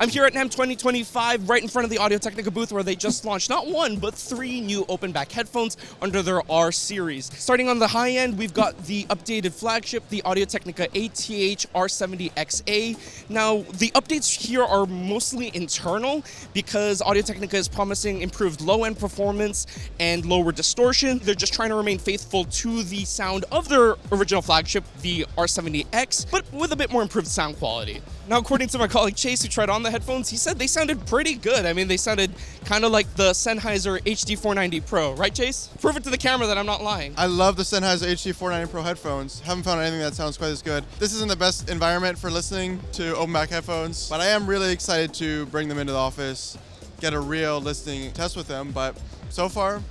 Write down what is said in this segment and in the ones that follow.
I'm here at NAMM 2025, right in front of the Audio Technica booth, where they just launched not one, but 3 new open back headphones under their R series. Starting on the high end, we've got the updated flagship, the Audio Technica ATH R70XA. Now, the updates here are mostly internal because Audio Technica is promising improved low-end performance and lower distortion. They're just trying to remain faithful to the sound of their original flagship, the R70X, but with a bit more improved sound quality. Now, according to my colleague Chase, who tried on the headphones, he said they sounded pretty good. I mean, they sounded kind of like the Sennheiser HD490 Pro, right, Chase? Prove it to the camera that I'm not lying. I love the Sennheiser HD490 Pro headphones. Haven't found anything that sounds quite as good. This isn't the best environment for listening to open back headphones, but I am really excited to bring them into the office, get a real listening test with them, but so far,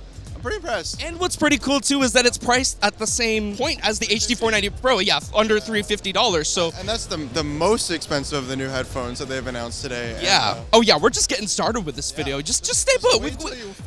pretty impressed. And what's pretty cool too is that it's priced at the same point as the HD490 Pro, under $350. So, and that's the most expensive of the new headphones that they've announced today. Yeah. And, oh yeah, we're just getting started with this video. Just stay put.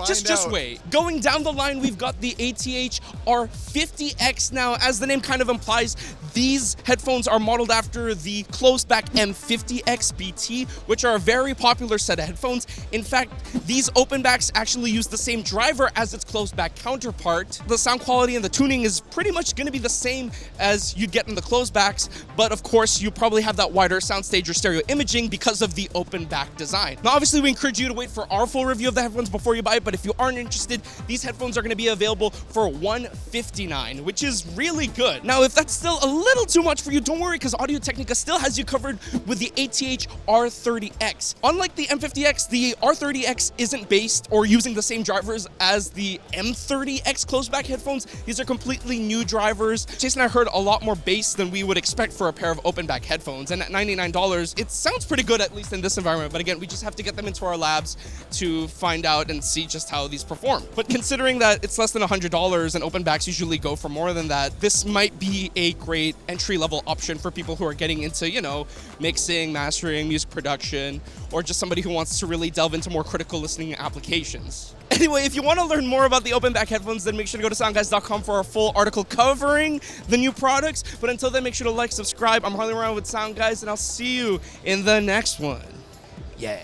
Just wait. Going down the line, we've got the ATH R50X now. As the name kind of implies, these headphones are modeled after the closed back M50X BT, which are a very popular set of headphones. In fact, these open backs actually use the same driver as its closed back counterpart. The sound quality and the tuning is pretty much going to be the same as you'd get in the closed backs, but of course you probably have that wider soundstage or stereo imaging because of the open back design. Now obviously we encourage you to wait for our full review of the headphones before you buy it, but if you aren't interested, these headphones are going to be available for $159, which is really good. Now if that's still a little too much for you, don't worry, because Audio Technica still has you covered with the ATH R30X. Unlike the M50X, the R30X isn't based or using the same drivers as the M30X closed back headphones. These are completely new drivers. Chase and I heard a lot more bass than we would expect for a pair of open back headphones, and at $99 it sounds pretty good, at least in this environment, but again, we just have to get them into our labs to find out and see just how these perform. But considering that it's less than $100 and open backs usually go for more than that, this might be a great entry-level option for people who are getting into, you know, mixing, mastering, music production, or just somebody who wants to really delve into more critical listening applications. Anyway, if you want to learn more about the open back headphones, then make sure to go to SoundGuys.com for our full article covering the new products. But until then, make sure to like, subscribe. I'm Harley around with SoundGuys, and I'll see you in the next one. Yeah.